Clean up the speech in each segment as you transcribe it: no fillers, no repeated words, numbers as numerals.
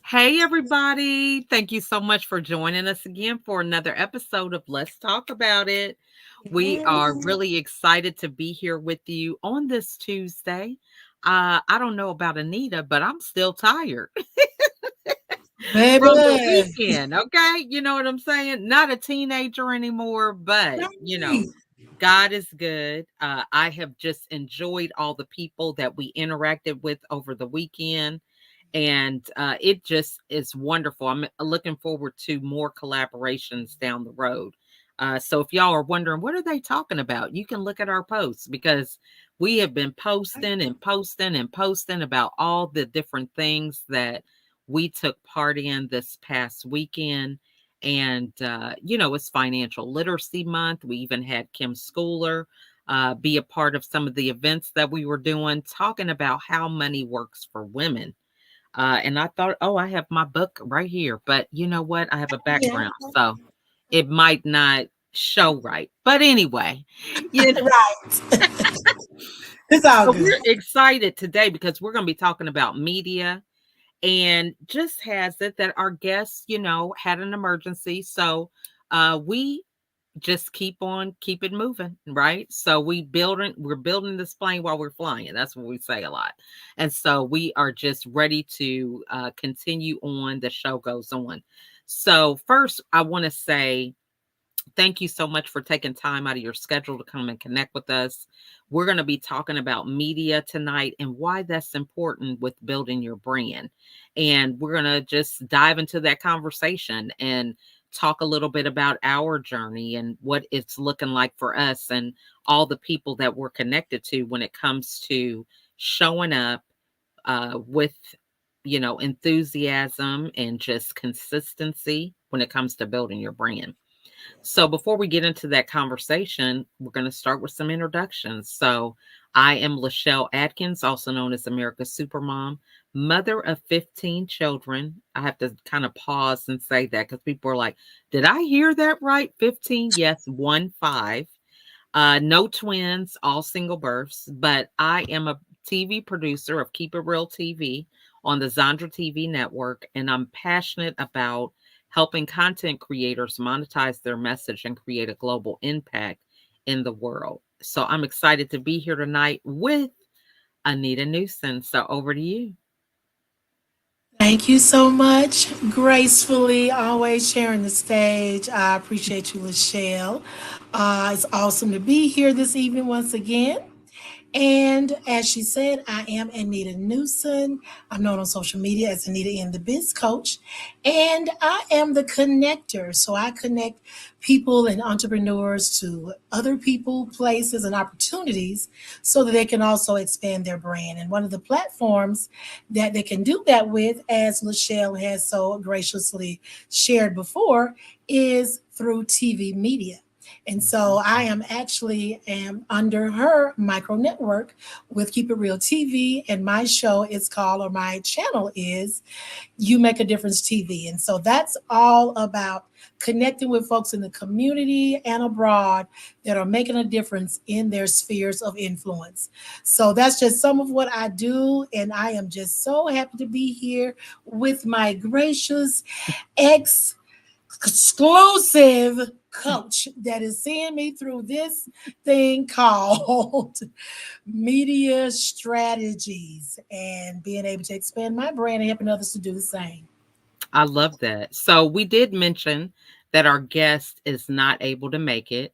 Hey, everybody. Thank you so much for joining us again for another episode of Let's Talk About It. We are Yes, really excited to be here with you on this Tuesday. I don't know about Anita, but I'm still tired from the baby. weekend. Okay. You know what I'm saying? Not a teenager anymore, but, Right. God is good. I have just enjoyed all the people that we interacted with over the weekend. And it just is wonderful. I'm looking forward to more collaborations down the road. So if y'all are wondering, what are they talking about? You can look at our posts because we have been posting and posting and posting about all the different things that we took part in this past weekend. And, it's Financial Literacy Month. We even had Kim Schooler be a part of some of the events that we were doing, talking about how money works for women. And I thought, oh, I have my book right here. But you know what? I have a Yeah, background, so it might not show right. But anyway, you know, right. It's all so good. we're excited today because we're going to be talking about media. And just has it that our guests, had an emergency. So we just keep it moving, right? So we're building this plane while we're flying. That's what we say a lot. And so we are just ready to continue on. The show goes on. So first I want to say thank you so much for taking time out of your schedule to come and connect with us. We're going to be talking about media tonight and why that's important with building your brand. And we're going to just dive into that conversation and talk a little bit about our journey and what it's looking like for us and all the people that we're connected to when it comes to showing up with enthusiasm and just consistency when it comes to building your brand. So before we get into that conversation, we're going to start with some introductions. So I am Lachelle Atkins, also known as America's Supermom, mother of 15 children. I have to kind of pause and say that because people are like, did I hear that right? 15? Yes, 1 5. No twins, all single births, but I am a TV producer of Keep It Real TV on the Zandra TV network, and I'm passionate about helping content creators monetize their message and create a global impact in the world. So I'm excited to be here tonight with Anita Newsom. So over to you. Thank you so much. Gracefully, always sharing the stage. I appreciate you, Lachelle. It's awesome to be here this evening once again. And as she said, I am Anita Newson. I'm known on social media as Anita in the Biz Coach. And I am the connector. So I connect people and entrepreneurs to other people, places, and opportunities so that they can also expand their brand. And one of the platforms that they can do that with, as Lachelle has so graciously shared before, is through TV media. And so I am under her micro network with Keep It Real TV, and my show is called, or my channel is You Make a Difference TV. And so that's all about connecting with folks in the community and abroad that are making a difference in their spheres of influence. So that's just some of what I do, and I am just so happy to be here with my gracious ex exclusive coach that is seeing me through this thing called media strategies and being able to expand my brand and helping others to do the same. I love that. So we did mention that our guest is not able to make it.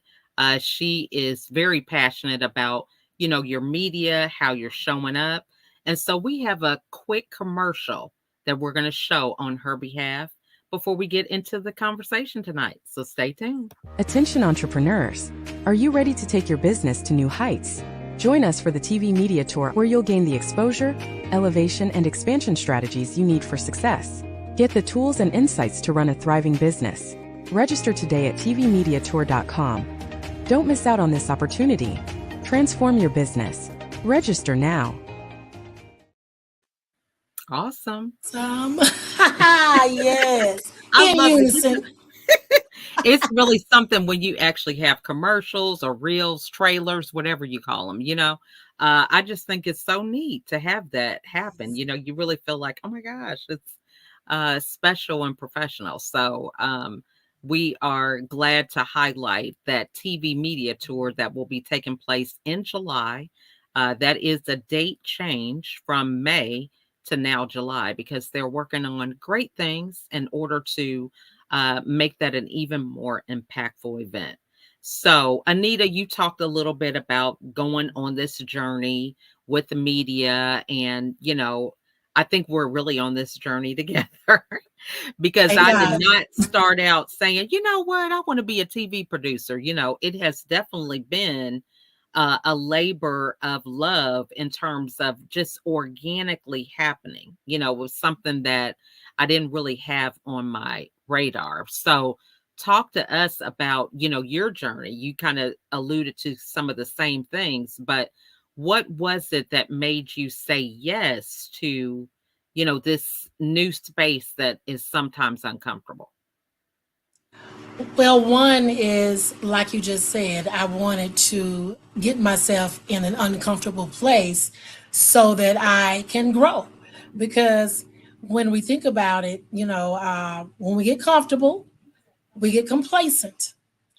She is very passionate about, your media, how you're showing up. And so we have a quick commercial that we're going to show on her behalf before we get into the conversation tonight. So stay tuned. Attention entrepreneurs. Are you ready to take your business to new heights? Join us for the TV Media Tour where you'll gain the exposure, elevation, and expansion strategies you need for success. Get the tools and insights to run a thriving business. Register today at tvmediatour.com. Don't miss out on this opportunity. Transform your business. Register now. Awesome. Yes, I in love it. unison. It's really something when you actually have commercials or reels, trailers, whatever you call them, I just think it's so neat to have that happen. You really feel like, oh my gosh, it's special and professional. So we are glad to highlight that TV media tour that will be taking place in July. That is a date change from May to now July, because they're working on great things in order to make that an even more impactful event. So, Anita, you talked a little bit about going on this journey with the media, and I think we're really on this journey together. Because I did Yeah. not start out saying, you know what, I want to be a TV producer. It has definitely been a labor of love in terms of just organically happening. It was something that I didn't really have on my radar. So, talk to us about, your journey. You kind of alluded to some of the same things, but what was it that made you say yes to this new space that is sometimes uncomfortable? Well, one is, like you just said, I wanted to get myself in an uncomfortable place so that I can grow. Because when we think about it, when we get comfortable, we get complacent,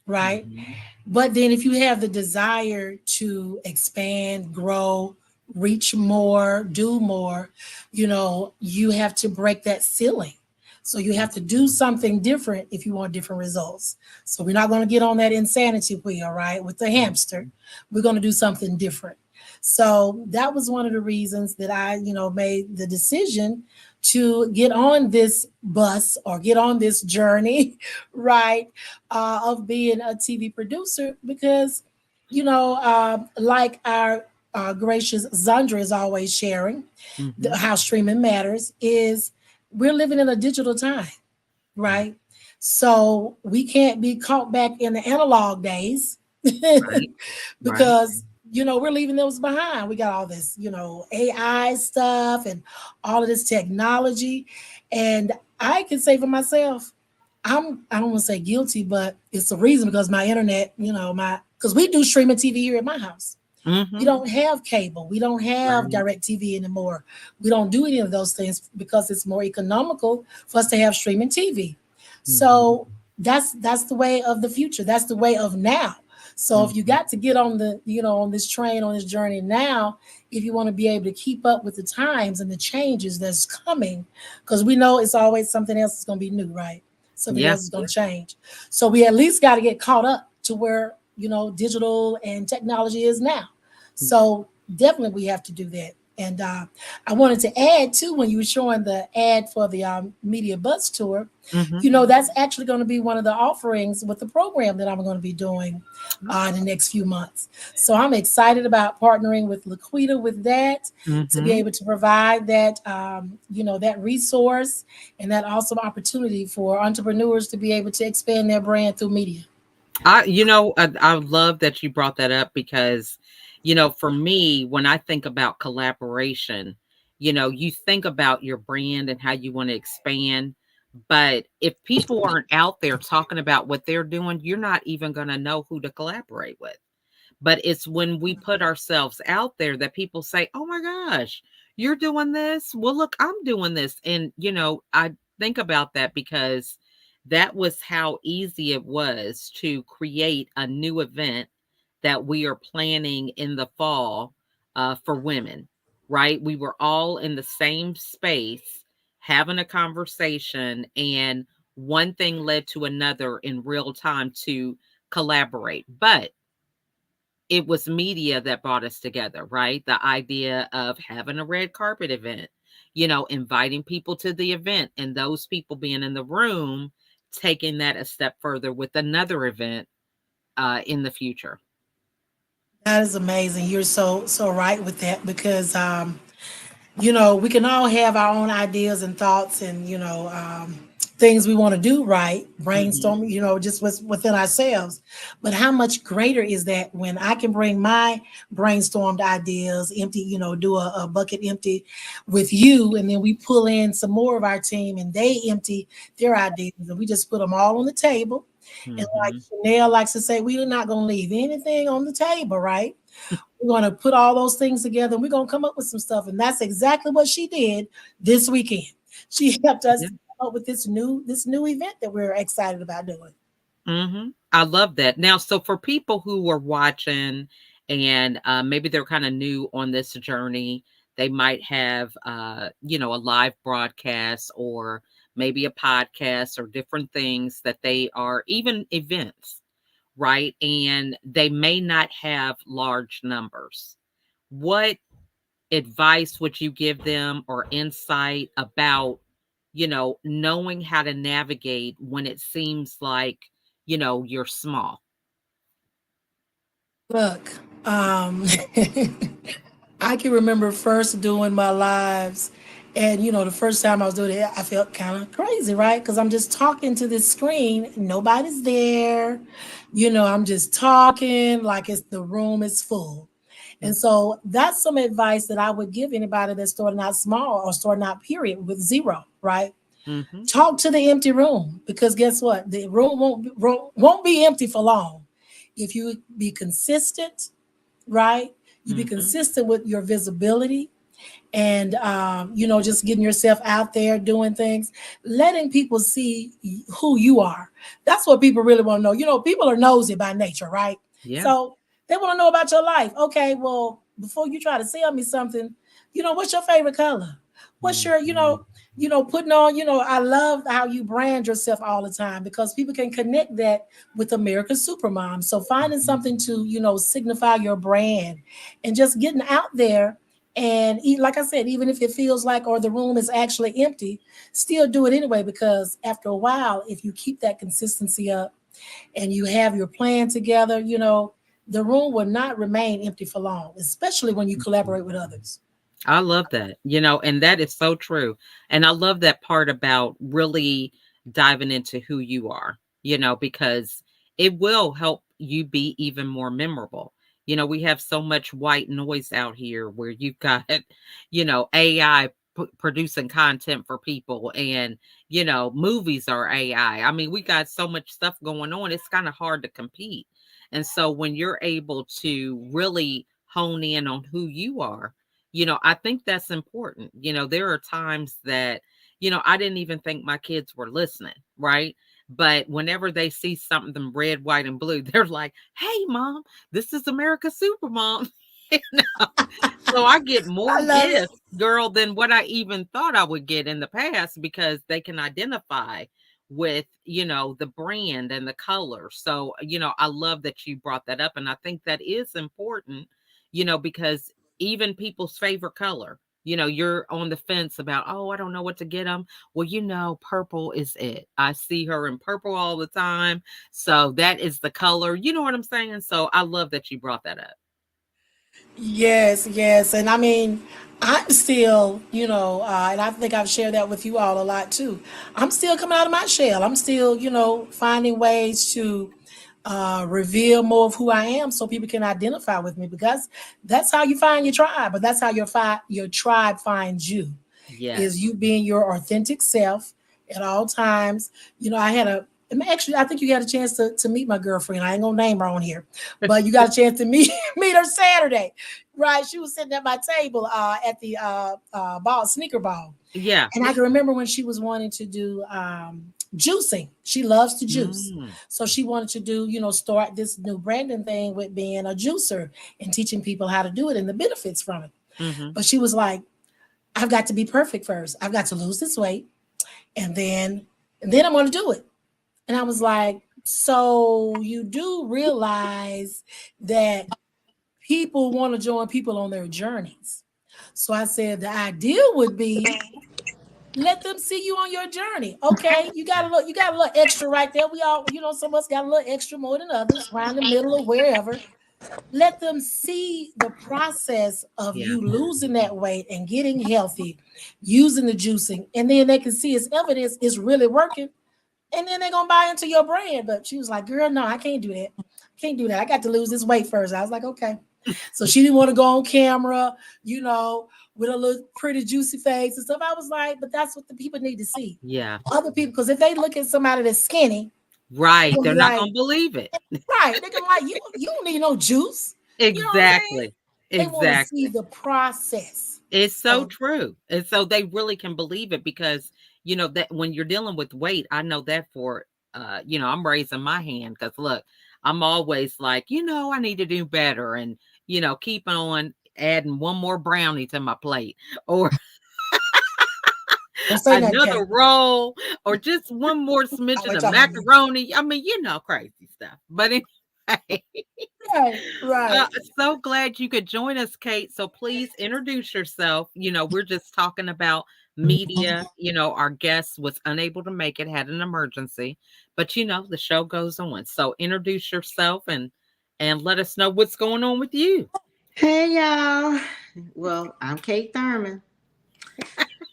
right? Mhm. But then if you have the desire to expand, grow, reach more, do more, you have to break that ceiling. So you have to do something different if you want different results. So we're not going to get on that insanity wheel, right? With the hamster. Mhm. We're going to do something different. So that was one of the reasons that I, made the decision to get on this bus or get on this journey, right? Of being a TV producer, because, like our gracious Zandra is always sharing, Mhm. how streaming matters is we're living in a digital time, right? So we can't be caught back in the analog days Right. Right. because we're leaving those behind. We got all this AI stuff and all of this technology, and I can say for myself, I don't want to say guilty, but it's the reason because my internet, my because we do streaming TV here at my house. We Mhm. don't have cable. We don't have Right. direct TV anymore. We don't do any of those things because it's more economical for us to have streaming TV. Mhm. So that's the way of the future. That's the way of now. So if you Mhm. got to get on the, on this train, on this journey now, if you want to be able to keep up with the times and the changes that's coming, because we know it's always something else that's going to be new, right? Something Yeah. else is going to change. So we at least got to get caught up to where, digital and technology is now. So definitely we have to do that. And I wanted to add too, when you were showing the ad for the media bus tour, Mhm. that's actually going to be one of the offerings with the program that I'm going to be doing in the next few months. So I'm excited about partnering with Laquita with that to be Mhm. able to provide that, that resource and that awesome opportunity for entrepreneurs to be able to expand their brand through media. I love that you brought that up because, for me, when I think about collaboration, you think about your brand and how you want to expand. But if people aren't out there talking about what they're doing, you're not even going to know who to collaborate with. But it's when we put ourselves out there that people say, "Oh my gosh, you're doing this. Well, look, I'm doing this." And, I think about that because that was how easy it was to create a new event that we are planning in the fall for women, right? We were all in the same space having a conversation, and one thing led to another in real time to collaborate. But it was media that brought us together, right? The idea of having a red carpet event, inviting people to the event and those people being in the room, taking that a step further with another event in the future. That is amazing. You're so right with that because we can all have our own ideas and thoughts and things we want to do, right? Mhm. Brainstorm, just within ourselves. But how much greater is that when I can bring my brainstormed ideas, empty, do a bucket empty with you, and then we pull in some more of our team and they empty their ideas, and we just put them all on the table. And like Mhm. Chanel likes to say, we're not going to leave anything on the table, right? We're going to put all those things together and we're going to come up with some stuff. And that's exactly what she did this weekend. She helped us Yeah. come up with this new event that we're excited about doing. I love that. Now, so for people who are watching and maybe they're kind of new on this journey, they might have, a live broadcast or maybe a podcast or different things that they are, even events, right? And they may not have large numbers. What advice would you give them or insight about, knowing how to navigate when it seems like, you're small? Look, um, I can remember first doing my lives, and the first time I was doing it, I felt kind of crazy, right? Because I'm just talking to this screen, nobody's there. I'm just talking like the room is full. And so that's some advice that I would give anybody that's starting out small or starting out period with zero, right? Mm-hmm. Talk to the empty room, because guess what? The room won't be empty for long if you be consistent, right? You be Mm-hmm. consistent with your visibility, and just getting yourself out there doing things, letting people see who you are. That's what people really want to know. People are nosy by nature, right? Yeah. So they want to know about your life. Okay, well, before you try to sell me something, what's your favorite color? What's your Mhm. putting on, I love how you brand yourself all the time, because people can connect that with America's Supermom. So finding Mhm. something to, signify your brand, and just getting out there, and like I said, even if it feels like, or the room is actually empty, still do it anyway, because after a while, if you keep that consistency up and you have your plan together, the room will not remain empty for long, especially when you collaborate with others. I love that, and that is so true. And I love that part about really diving into who you are, because it will help you be even more memorable. We have so much white noise out here where you've got, AI producing content for people, and, movies are AI. I mean, we got so much stuff going on. It's kind of hard to compete. And so when you're able to really hone in on who you are, I think that's important. There are times that, I didn't even think my kids were listening, right? But whenever they see something red, white, and blue, they're like, "Hey, mom, this is America's Supermom." You know? So I get more I love it. gifts, girl, than what I even thought I would get in the past, because they can identify with, the brand and the color. So, I love that you brought that up. And I think that is important, because even people's favorite color, you're on the fence about, oh, I don't know what to get them. Well, purple is it. I see her in purple all the time. So that is the color. You know what I'm saying? So I love that you brought that up. Yes, yes. And I mean, I'm still, and I think I've shared that with you all a lot too. I'm still coming out of my shell. I'm still, finding ways to reveal more of who I am, so people can identify with me, because that's how you find your tribe, but that's how your tribe finds you, is Yes. you being your authentic self at all times. I had actually, I think you got a chance to meet my girlfriend. I ain't gonna name her on here, but you got a chance to meet her Saturday, right? She was sitting at my table at the sneaker ball, Yeah. and I can remember when she was wanting to do juicing. She loves to juice, Mm, so she wanted to do, start this new branding thing with being a juicer and teaching people how to do it and the benefits from it. mhm. But she was like, I've got to be perfect first. I've got to lose this weight, and then I'm going to do it. And I was like, so you do realize that people want to join people on their journeys. So I said the ideal would be, let them see you on your journey. Okay, you got a little extra right there. We all, some of us got a little extra more than others, around the middle or wherever. Let them see the process of Yeah. you losing that weight and getting healthy, using the juicing, and then they can see it's evidence it's really working, and then they're gonna buy into your brand. But she was like, girl, no, I can't do that. Can't do that. I got to lose this weight first. I was like, okay. So she didn't want to go on camera, with a little pretty juicy face and stuff. I was like, but that's what the people need to see. Yeah. Other people, because if they look at somebody that's skinny, they're Right. gonna They're be not like, gonna believe it. right, they're gonna be like, you don't need no juice. You know what I'm saying? Exactly. They want to see Exactly. the process. It's so So true. And so they really can believe it, because that when you're dealing with weight, I know that for, I'm raising my hand because look, I'm always like, I need to do better and, keep on adding one more brownie to my plate or Don't say nothing, another Kate. roll or just one more I'll smidgen wait of y'all have macaroni. I mean, crazy stuff. But anyway, Right, right. so glad you could join us, Kate. So please introduce yourself. We're just talking about media. Our guest was unable to make it, had an emergency, but the show goes on. So introduce yourself and let us know what's going on with you. Hey y'all. Well, I'm Kate Thurman.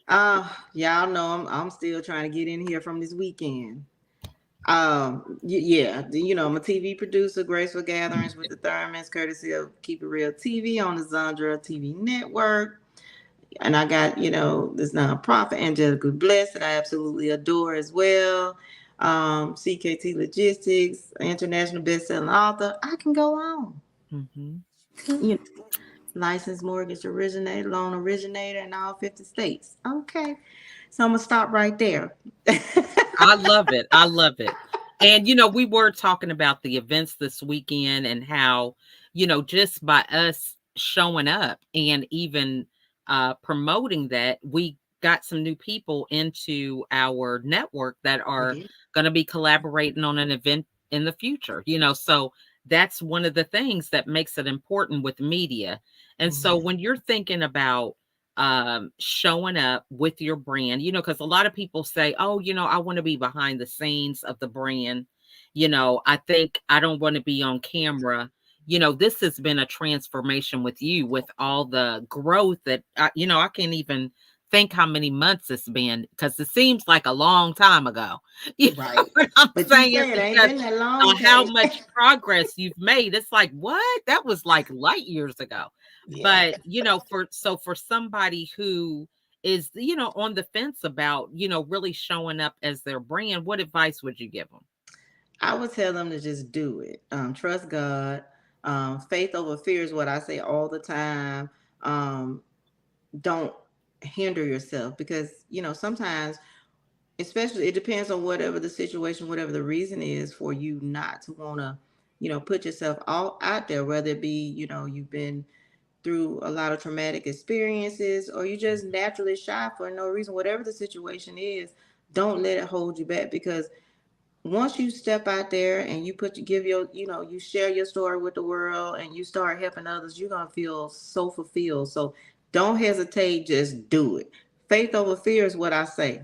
Y'all know I'm still trying to get in here from this weekend. Yeah, I'm a TV producer, Graceful Gatherings with the Thurmans, courtesy of Keep It Real TV on the Zandra TV network. And I got, this nonprofit, Angelica Bless, that I absolutely adore as well. CKT Logistics, international best-selling author. I can go on. Mm-hmm. You licensed mortgage originator, loan originator in all 50 states. Okay. So I'm going to stop right there. I love it. I love it. And, we were talking about the events this weekend and how, just by us showing up and even promoting that, we got some new people into our network that are going to be collaborating on an event in the future, so that's one of the things that makes it important with media. And so when you're thinking about showing up with your brand, because a lot of people say, oh, I want to be behind the scenes of the brand. I think I don't want to be on camera. This has been a transformation with you, with all the growth that I can't even think how many months it's been because it seems like a long time ago. Right. What I'm But saying you said it ain't because been that long. how much progress you've made. It's like, what? That was like light years ago. Yeah. But, for somebody who is, on the fence about, really showing up as their brand, what advice would you give them? I would tell them to just do it. Trust God. Faith over fear is what I say all the time. Don't hinder yourself because, sometimes, especially it depends on whatever the situation, whatever the reason is for you not to want to, put yourself all out there, whether it be, you've been through a lot of traumatic experiences or you just naturally shy for no reason, whatever the situation is, don't let it hold you back because once you step out there and give your, you share your story with the world and you start helping others, you're going to feel so fulfilled. So don't hesitate, just do it. Faith over fear is what I say.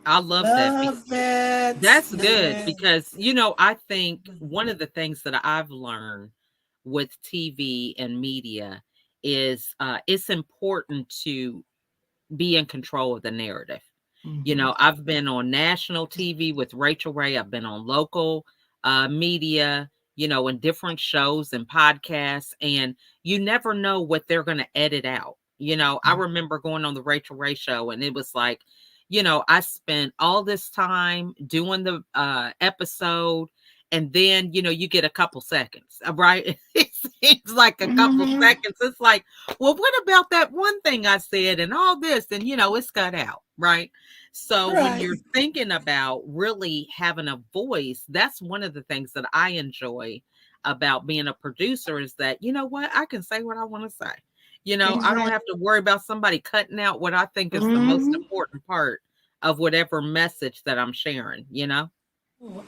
I love that. Love that. That's good Yeah. because, I think one of the things that I've learned with TV and media is it's important to be in control of the narrative. Mm-hmm. I've been on national TV with Rachel Ray. I've been on local media, in different shows and podcasts, and you never know what they're going to edit out. I remember going on the Rachel Ray show, and it was like, I spent all this time doing the episode, and then, you get a couple seconds, right? It seems like a couple Mm-hmm. seconds. It's like, well, what about that one thing I said and all this? And, it's cut out, right? So when Right. you're thinking about really having a voice, that's one of the things that I enjoy about being a producer is that, what, I can say what I want to say. I don't Exactly. have to worry about somebody cutting out what I think is the most Mm-hmm. important part of whatever message that I'm sharing.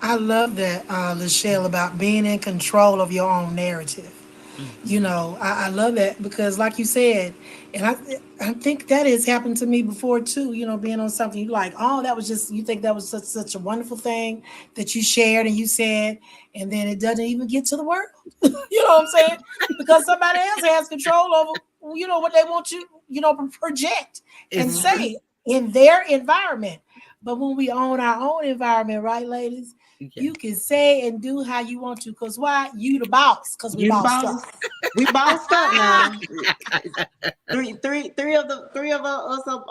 I love that, Lachelle, about being in control of your own narrative. Hmm. I love that because, like you said, and I think that has happened to me before too. Being on something you like, oh, that was just you think that was such a wonderful thing that you shared and you said, and then it doesn't even get to the world. You know what I'm saying? Because somebody else has control over what they want you project and It's true. Mm-hmm. say in their environment. But when we own our own environment, right, ladies? Yeah. You can say and do how you want to, cause why? You the boss, cause we You the bossed up. boss. We bossed up now. Three of us up.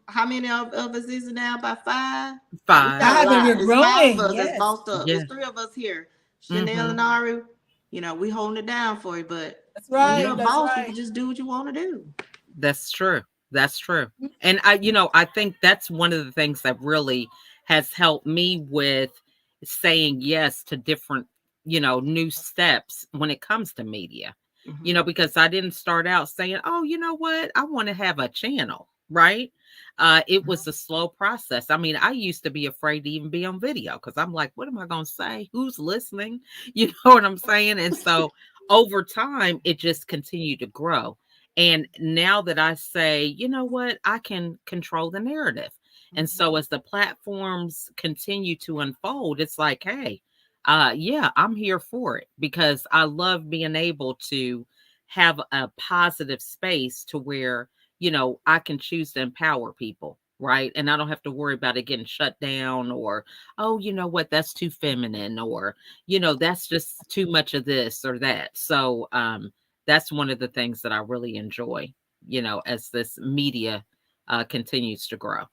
How many of us is it now? By five. We Five. got a Five, and we're lot. It's five of growing. us that's Yes, bossed up. Yeah. It's three of us here. Chanel Hmm. and Ari. We holding it down for you. But that's when you're Yeah. right. a That's boss, you can right. just do what you want to do. That's true. That's true. And I think that's one of the things that really has helped me with saying yes to different, new steps when it comes to media. Mhm. Because I didn't start out saying, "Oh, you know what? I want to have a channel," right? It was a slow process. I mean, I used to be afraid to even be on video because I'm like, what am I going to say? Who's listening? You know what I'm saying? And so over time, it just continued to grow. And now that I say, you know what, I can control the narrative. And so as the platforms continue to unfold, it's like, hey, yeah, I'm here for it because I love being able to have a positive space to where, I can choose to empower people. Right. And I don't have to worry about it getting shut down or, oh, you know what, that's too feminine or, that's just too much of this or that. So, that's one of the things that I really enjoy, as this media continues to grow.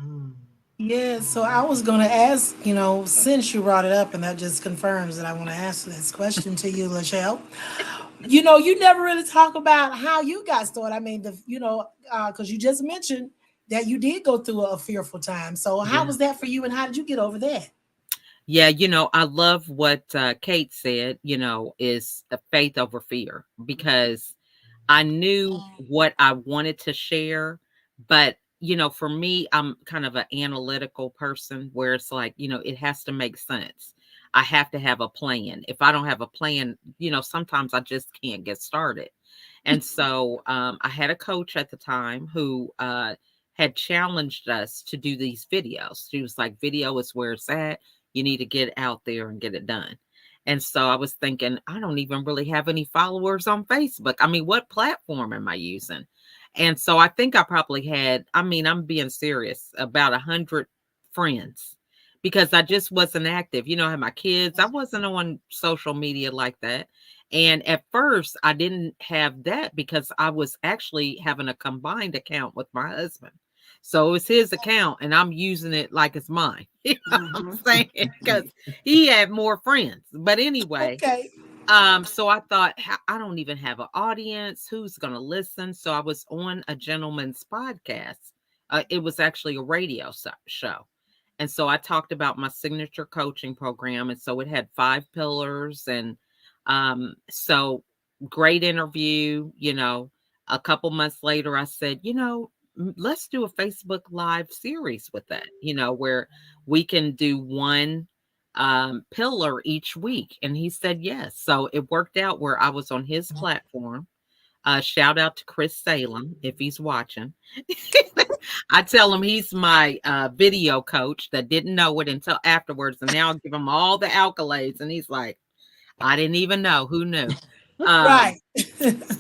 Mm. Yeah, so I was going to ask, since you brought it up, and that just confirms that I want to ask this question to you, Lachelle. You never really talk about how you got started. I mean, because you just mentioned that you did go through a fearful time. So how Yeah. was that for you, and how did you get over that? Yeah. I love what Kate said, is a faith over fear because I knew what I wanted to share, but for me, I'm kind of an analytical person where it's like, it has to make sense. I have to have a plan. If I don't have a plan, sometimes I just can't get started. And so I had a coach at the time who had challenged us to do these videos. She was like, video is where it's at. You need to get out there and get it done. And so I was thinking, I don't even really have any followers on Facebook. I mean, what platform am I using? And so I think I probably had, I mean, I'm being serious, about 100 friends because I just wasn't active. I had my kids. I wasn't on social media like that. And at first, I didn't have that because I was actually having a combined account with my husband. So it was his account and I'm using it like it's mine. You know what I'm Mhm. saying? Because he had more friends. But anyway, Okay. so I thought, I don't even have an audience. Who's going to listen? So I was on a gentleman's podcast. It was actually a radio show. And so I talked about my signature coaching program. And so it had 5 pillars. And so great interview. A couple months later, I said, let's do a Facebook Live series with that, where we can do one pillar each week. And he said yes. So it worked out where I was on his platform. Shout out to Chris Salem if he's watching. I tell him he's my video coach that didn't know it until afterwards. And now I give him all the accolades. And he's like, I didn't even know. Who knew? Um, Right.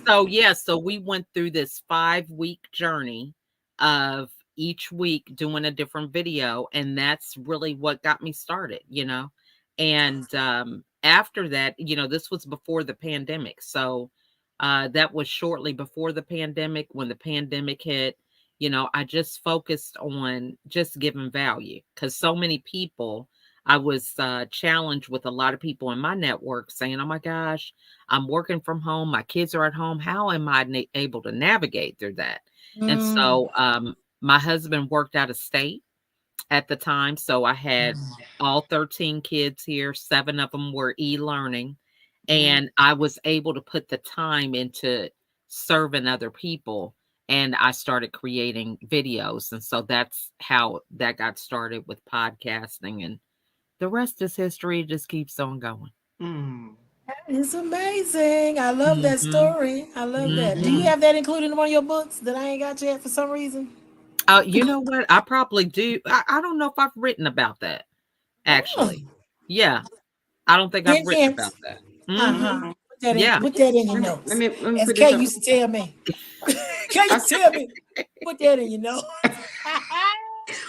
so yeah, so we went through this 5-week journey of each week doing a different video, and that's really what got me started. And after that, this was before the pandemic. So that was shortly before the pandemic. When the pandemic hit, I just focused on just giving value because so many people, I was challenged with a lot of people in my network saying, oh my gosh, I'm working from home. My kids are at home. How am I able to navigate through that? And Mm, so my husband worked out of state at the time. So I had all 13 kids here. 7 of them were e-learning. Mhm. And I was able to put the time into serving other people. And I started creating videos. And so that's how that got started with podcasting. And the rest is history. It just keeps on going. Mm. it's amazing. I love that Mhm. story. I love that. Do you Mhm. have that included in one of your books that I ain't got yet for some reason? You know what? I probably do. I don't know if I've written about that, Oh, actually. Yeah, I don't think I've hint, written hint. about that. Uh-huh. Mhm. Put Yeah. that in your Let me let notes. me let me As put this Kay up. used to tell me. Kay I used to tell me, put that in your notes.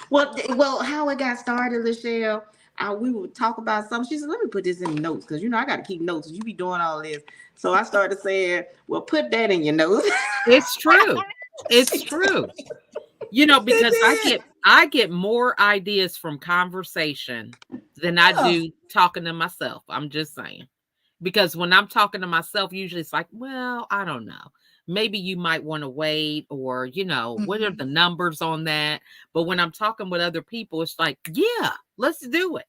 Well, how it got started, Lachelle, we would talk about something. She said, let me put this in the notes because, I got to keep notes. You be doing all this. So I started saying, well, put that in your notes. It's true. It's She true. did Because I get more ideas from conversation than I that. do talking to myself. I'm just saying. Because when I'm talking to myself, usually it's like, well, I don't know. maybe you might want to wait, or, what are Mhm. the numbers on that? But when I'm talking with other people, it's like, yeah, let's do it.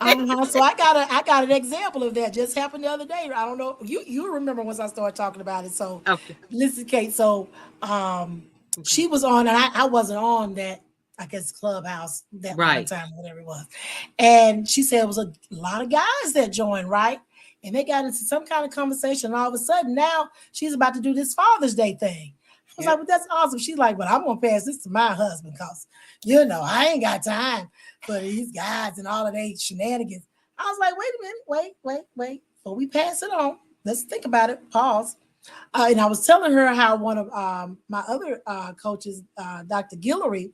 So I got an example of that just happened the other day. I don't know you remember once I started talking about it. So Okay. listen, Kate. So Okay. she was on, and I wasn't on that. I guess Clubhouse that one Right. time, whatever it was. And she said it was a lot of guys that joined, right? And they got into some kind of conversation. And all of a sudden, now she's about to do this Father's Day thing. I was like, Yep. well, that's awesome. She's like, but I'm gonna pass this to my husband because I ain't got time for these guys and all of their shenanigans. I was like, wait a minute, wait. Before we pass it on, let's think about it. Pause. And I was telling her how one of my other coaches, Dr. Guillory,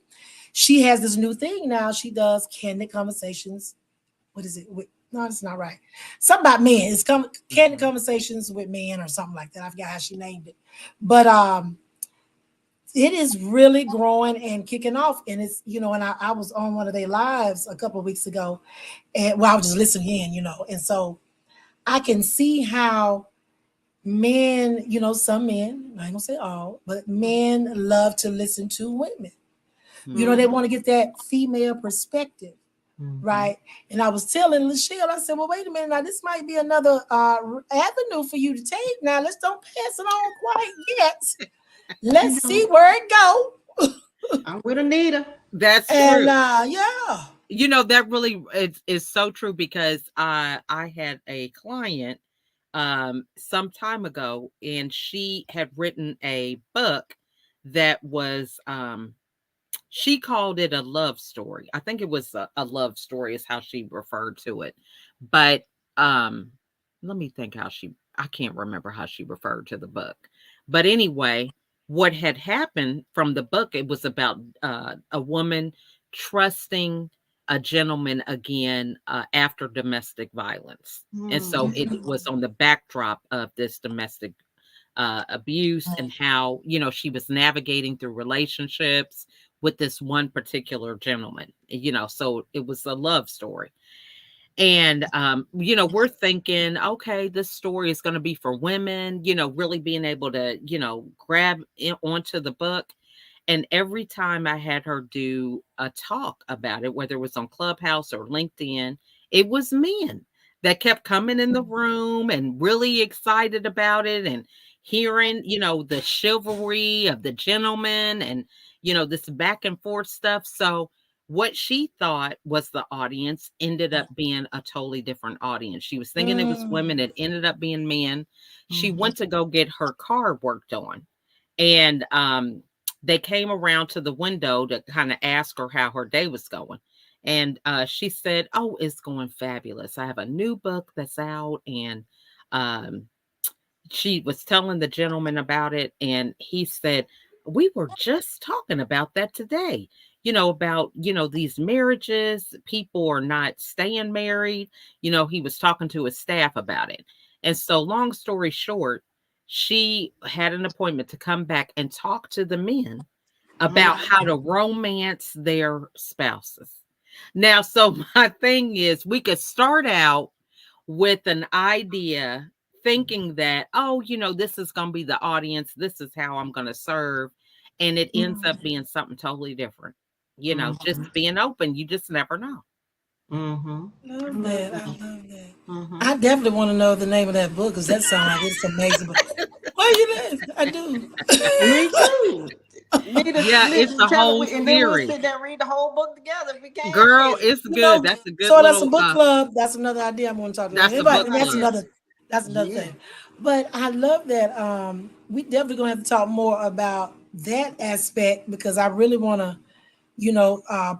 she has this new thing now. She does candid conversations. What is it? No, it's not right. Something about men. It's candid conversations with men or something like that. I forgot how she named it. But it is really growing and kicking off. And it's, and I was on one of their lives a couple of weeks ago. And I was just listening in. And so I can see how men, some men, I ain't gonna say all, but men love to listen to women. They Mhm. want to get that female perspective, Mm-hmm. right? And I was telling Lachelle, I said, well, wait a minute, now this might be another avenue for you to take. Now let's don't pass it on quite yet. You Let's see know, where it go. I'm with Anita. That's And true. yeah. That really is so true, because I had a client some time ago, and she had written a book that was she called it a love story. I think it was a love story is how she referred to it. But um let me think how she I can't remember how she referred to the book. But anyway, what had happened from the book, it was about a woman trusting a gentleman again after domestic violence. And so it Mm-hmm. was on the backdrop of this domestic abuse, and how she was navigating through relationships with this one particular gentleman. So it was a love story. And we're thinking, okay, this story is going to be for women, really being able to grab onto the book. And every time I had her do a talk about it, whether it was on Clubhouse or LinkedIn, it was men that kept coming in the room and really excited about it, and hearing, the chivalry of the gentleman, and, this back and forth stuff. So what she thought was the audience ended up being a totally different audience. She was thinking it was women. Mm, It ended up being men. She Mm-hmm. went to go get her car worked on. And they came around to the window to kind of ask her how her day was going. And she said, oh, it's going fabulous. I have a new book that's out. And um, she was telling the gentleman about it, and he said, we were just talking about that today, about these marriages, people are not staying married. He was talking to his staff about it. And so, long story short, she had an appointment to come back and talk to the men about how to romance their spouses. Now, so my thing is, we could start out with an idea, thinking that, oh, this is going to be the audience, this is how I'm going to serve. And it ends up mm. being something totally different. Mm-hmm. Just being open, you just never know. Mm-hmm. I Love love that. I that. love that. Mm-hmm. I definitely want to know the name of that book because that sounds like it's amazing. But well, I do. Me too. Need to Yeah, it's a tell whole it, and then we'll series. sit there and read the whole book together if we can. Girl, Maybe. it's good. That's a good So that's a little book club. That's another idea I'm going to talk about. that's a Anybody, book and that's club. another. Yes. That's another Yeah. thing. But I love that. We definitely going to have to talk more about that aspect because I really want to.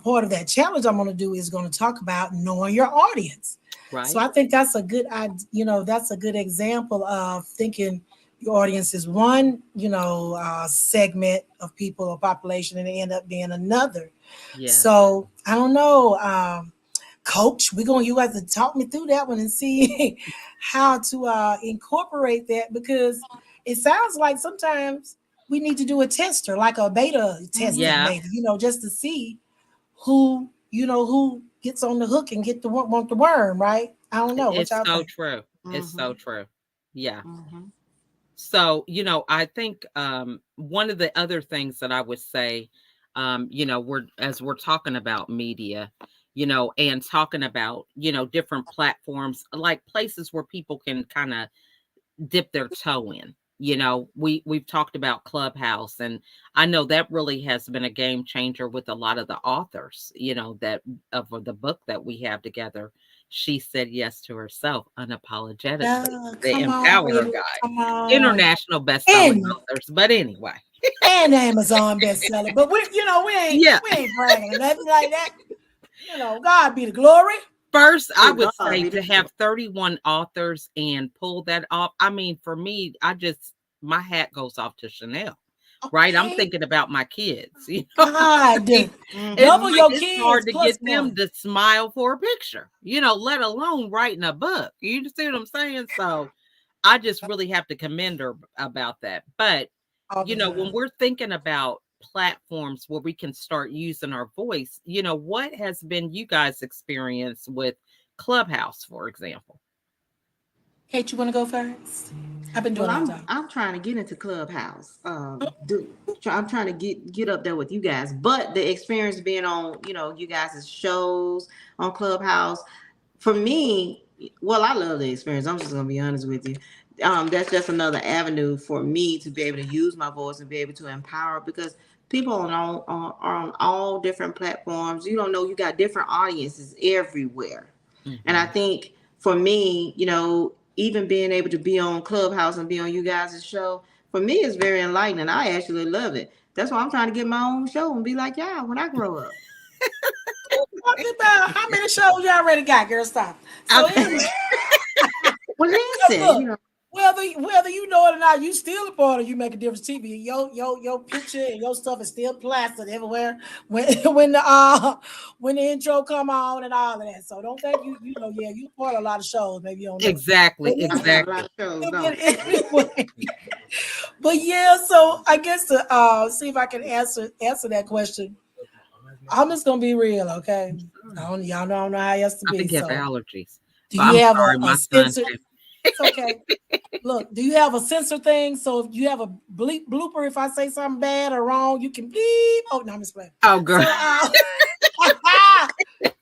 Part of that challenge I'm going to do is going to talk about knowing your audience. So Right. I think that's a good, that's a good example of thinking your audience is one, segment of people or population, and they end up being another. Yes. So I don't know, Coach. You have to talk me through that one and see how to incorporate that because it sounds like sometimes we need to do a tester, like a beta Mm-hmm. testing, Yeah. maybe just to see who gets on the hook and get the want the worm, right? I don't know what It's y'all so think. true. It's Mm-hmm. so true. Yeah. Mm-hmm. So, I think one of the other things that I would say, we're talking about media, and talking about, different platforms, like places where people can kind of dip their toe in. We've talked about Clubhouse, and I know that really has been a game changer with a lot of the authors, that of the book that we have together. She said yes to herself unapologetically. Yeah, The come on, Empower Her baby. Guide. Come on. International best-selling And authors. But anyway. and Amazon bestseller. But Yeah. we ain't bragging or nothing like that. God be the glory. First, I To would God say be to the have 31 authors and pull that off. I mean, for me, my hat goes off to Chanel, right? I'm Okay. thinking about my kids. God. It's Double like your it's kids hard to plus get them one. to smile for a picture, let alone writing a book. You see what I'm saying? So I just really have to commend her about that. But, All the when time. we're thinking about platforms where we can start using our voice, what has been you guys' experience with Clubhouse, for example? Kate, you want to go first? I've been Well, doing all the I'm trying to get into Clubhouse. I'm trying to get up there with you guys. But the experience being on, you guys' shows on Clubhouse, for me, well, I love the experience. I'm just gonna be honest with you. That's just another avenue for me to be able to use my voice and be able to empower, because people are on all different platforms. You don't know, you got different audiences everywhere. And I Mhm. think for me, even being able to be on Clubhouse and be on you guys' show, for me, it's very enlightening. I actually love it. That's why I'm trying to get my own show and be like, yeah, when I grow up. talking about how many shows you already got, girl. Stop. So anyway, Well, listen, look, whether you know it or not, you still a part of You Make a Difference TV. Your picture and your stuff is still plastered everywhere when when the intro come on and all of that. So don't think yeah, you part of a lot of shows. Maybe you don't know it. Exactly, But I got a lot exactly. of shows, anyway, don't I? anyway. But yeah, so I guess to see if I can answer that question. I'm just gonna be real, okay? Y'all don't know how else to I be. think you have So allergies. do But you I'm have sorry, a my son censor? too. It's okay. Look, do you have a censor thing? So if you have a blooper, if I say something bad or wrong, you can bleep. Oh no, I'm just playing. Oh, girl. So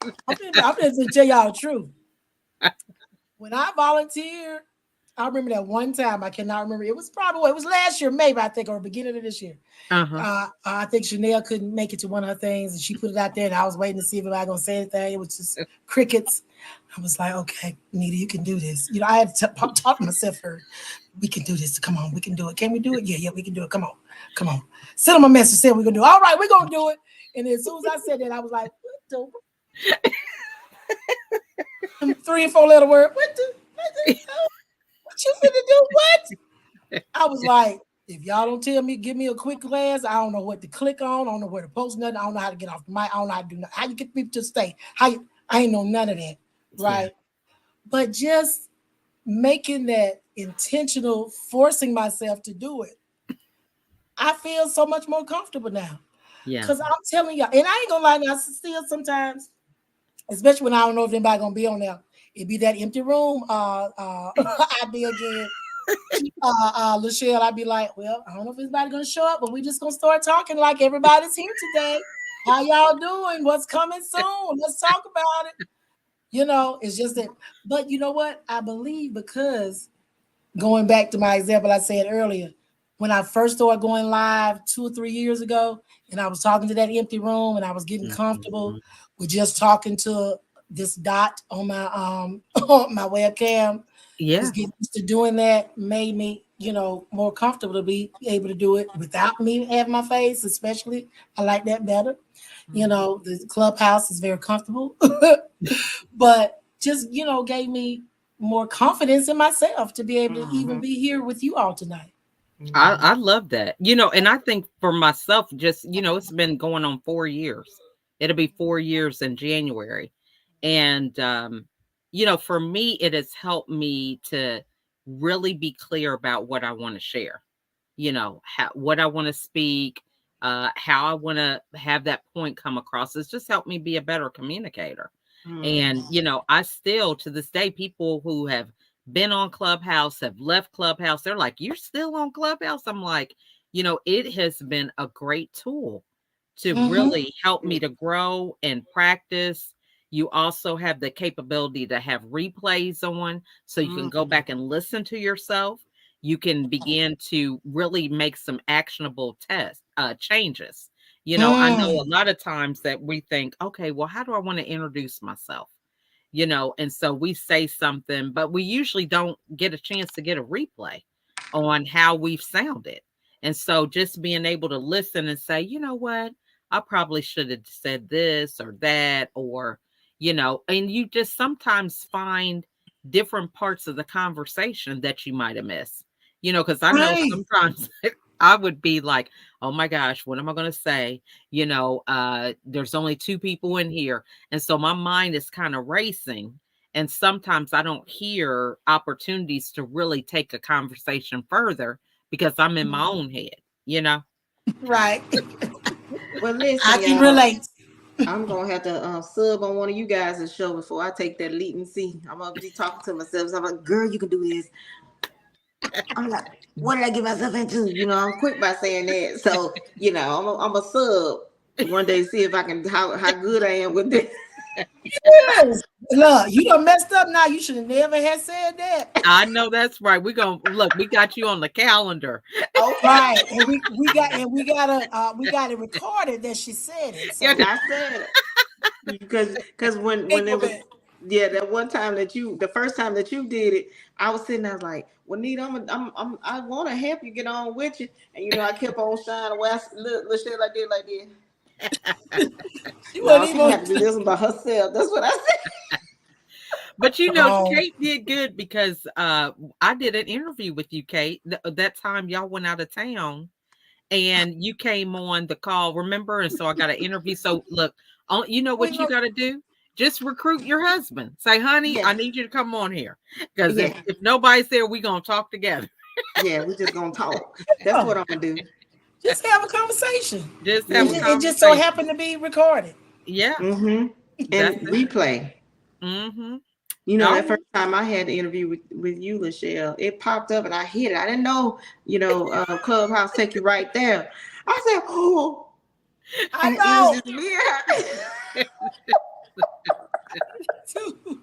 I'm gonna tell y'all the truth. When I volunteered, I remember that one time. I cannot remember. It was last year, maybe I think, or beginning of this year. Uh-huh. I think Chanel couldn't make it to one of her things, and she put it out there, and I was waiting to see if anybody gonna say anything. It was just crickets. I was like, okay, Nita, you can do this. I had to talk to myself first. We can do this. Come on, we can do it. Can we do it? Yeah, we can do it. Come on, come on. Send them a message saying we're gonna do it. All right, we're gonna do it. And as soon as I said that, I was like, what the 3 or 4 letter word? What you finna do? What? I was like, if y'all don't tell me, give me a quick glance. I don't know what to click on. I don't know where to post nothing. I don't know how to get off the mic. I don't know how to do nothing. How you get people to stay? I ain't know none of that, Yeah. right? But just making that intentional, forcing myself to do it, I feel so much more comfortable now. Yeah. Because I'm telling y'all, and I ain't gonna lie, now still sometimes, especially when I don't know if anybody gonna be on there, it be that empty room. I be again. Lachelle, I'd be like, well, I don't know if anybody's gonna show up, but we just gonna start talking like everybody's here today. How y'all doing? What's coming soon? Let's talk about it. It's just that. But you know what? I believe, because going back to my example I said earlier, when I first started going live 2 or 3 years ago, and I was talking to that empty room, and I was getting comfortable Mhm. with just talking to this dot on my on my webcam, Yeah. just getting used to doing that made me, more comfortable to be able to do it without me having my face, especially. I like that better. The Clubhouse is very comfortable, but just, gave me more confidence in myself to be able to even be here with you all tonight. I love that. And I think for myself, just, it's been going on 4 years. It'll be 4 years in January. And for me, it has helped me to really be clear about what I want to share, what I want to speak, how I want to have that point come across. It's just helped me be a better communicator. And, I still, to this day, people who have been on Clubhouse, have left Clubhouse. They're like, "You're still on Clubhouse?" I'm like, it has been a great tool to Mm-hmm. really help me to grow and practice. You also have the capability to have replays on, so you can go back and listen to yourself. You can begin to really make some actionable changes. I know Mm. a lot of times that we think, okay, well, how do I want to introduce myself? And so we say something, but we usually don't get a chance to get a replay on how we've sounded. And so just being able to listen and say, you know what, I probably should have said this or that, and you just sometimes find different parts of the conversation that you might have missed, because I know Right. sometimes I would be like, oh my gosh, what am I going to say? There's only two people in here. And so my mind is kind of racing. And sometimes I don't hear opportunities to really take a conversation further because I'm in my own head. Right. Well, I listen, can y'all. relate. I'm gonna have to sub on one of you guys' show before I take that leap and see. I'm gonna be talking to myself. So I'm like, girl, you can do this. I'm like, what did I get myself into? I'm quick by saying that. So, I'm a sub one day, see if I can how good I am with this. Yes. Look, you done messed up now. You should have never had said that. I know that's right. We're going to look, we got you on the calendar. Okay. Right. And we got it recorded that she said it. So I said it. Because when think it of was it. that one time the first time that you did it, I was sitting there like, well, Nita, I want to help you get on with you, and I kept on shining. Well, little shit like that, like that. She No, wasn't she gonna have to do even this one by herself. That's what I said. But oh, Kate did good because I did an interview with you, Kate. That time y'all went out of town and you came on the call, remember? And so I got an interview. So look, you know we what you know. got to do? Just recruit your husband. Say, honey, Yeah, I need you to come on here. Because if, yeah, if nobody's there, we're going to talk together. yeah. We just gonna talk. That's Oh, what I'm gonna do. just have a conversation. Just Yeah, have a It just so conversation. happened to be recorded. Yeah, mm-hmm. that's And it. replay. Mm-hmm. That Oh, first time I had the interview with you, Lachelle, it popped up and I hit it. I didn't know, Clubhouse take you right there. I said, oh, I and it was know. just weird. Too.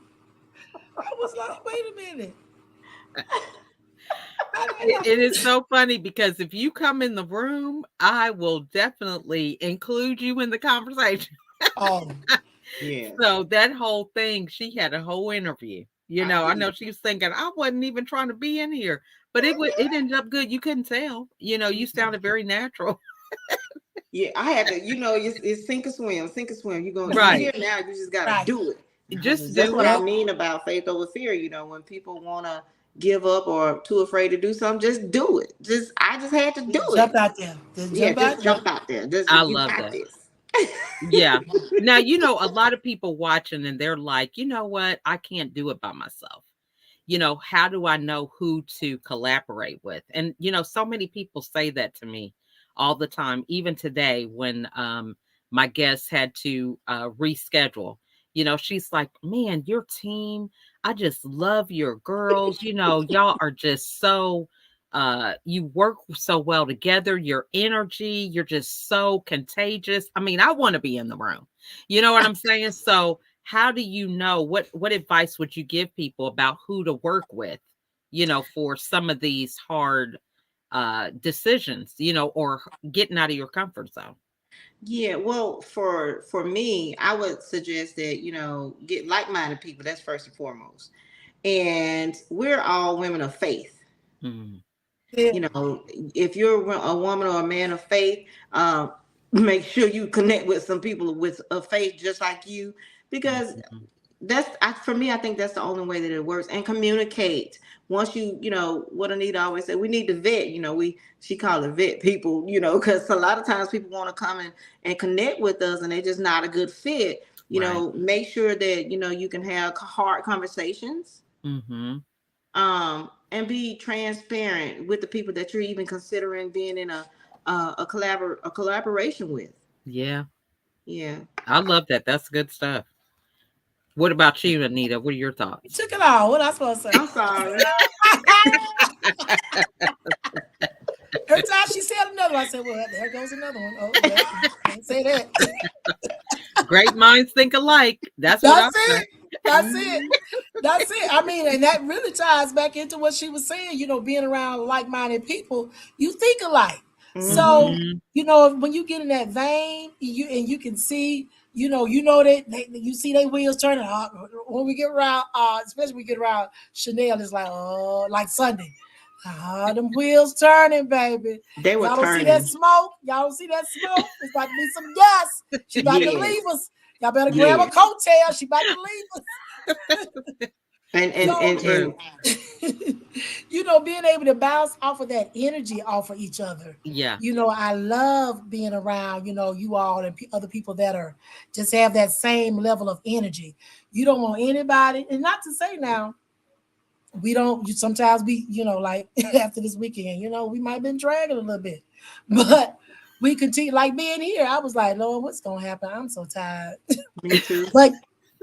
I was like, wait a minute. it is so funny because if you come in the room, I will definitely include you in the conversation. Oh, Yeah, So that whole thing, she had a whole interview. I I did. know she was thinking I wasn't even trying to be in here, but it ended up good. You couldn't tell. You sounded very natural. Yeah, I had to, it's sink or swim, sink or swim. You Right. here now, you just gotta right. do it. Just That's do what I it. Yep. mean about faith over fear. When people wanna give up or too afraid to do something, just do it. I just had to do Just jump it. out there. Just Yeah, jump just out there. jump out there. Just I you love got that. this. Yeah. Now, a lot of people watching and they're like, you know what? I can't do it by myself. How do I know who to collaborate with? And, so many people say that to me all the time, even today when my guest had to reschedule. She's like, man, your team, I just love your girls. Y'all are just so you work so well together, your energy, you're just so contagious. I mean, I want to be in the room. You know what I'm saying? So how do you know what advice would you give people about who to work with, for some of these hard decisions, or getting out of your comfort zone? Yeah, well, for me, I would suggest that get like-minded people. That's first and foremost, and we're all women of faith. Mm, Yeah. If you're a woman or a man of faith, make sure you connect with some people with a faith just like you, because mhm. for me, I think that's the only way that it works. And communicate. Once what Anita always said, we need to vet. She called it vet people. Because a lot of times people want to come and connect with us, and they're just not a good fit. Right. Make sure that you can have hard conversations, Hmm. and be transparent with the people that you're even considering being in a collaboration with. Yeah, Yeah. I love that. That's good stuff. What about you, Anita? What are your thoughts? Took it all. What I supposed to say? I'm sorry. Every time she said another one, I said, well, there goes another one. Oh, yeah, can't say that. Great minds think alike. That's what I That's say. it. That's it. That's it. I mean, and that really ties back into what she was saying, being around like-minded people, you think alike. So, Mhm. when you get in that vein, you can see, that you see they wheels turning. When we get around, especially when we get around Chanel, it's like, oh, like Sunday. Them wheels turning, baby. They were Y'all don't see that turning. smoke. Y'all don't see that smoke. It's about to be some gas. She about to Yes. leave us. Y'all better grab a Yes. coattail. She about to leave us. And So, and and being able to bounce off of that energy off of each other. Yeah. I love being around, you all and other people that are just have that same level of energy. You don't want anybody, and not to say now, we don't, sometimes we, like after this weekend, we might have been dragging a little bit, but we continue, like being here. I was like, Lord, what's going to happen? I'm so tired. me too. But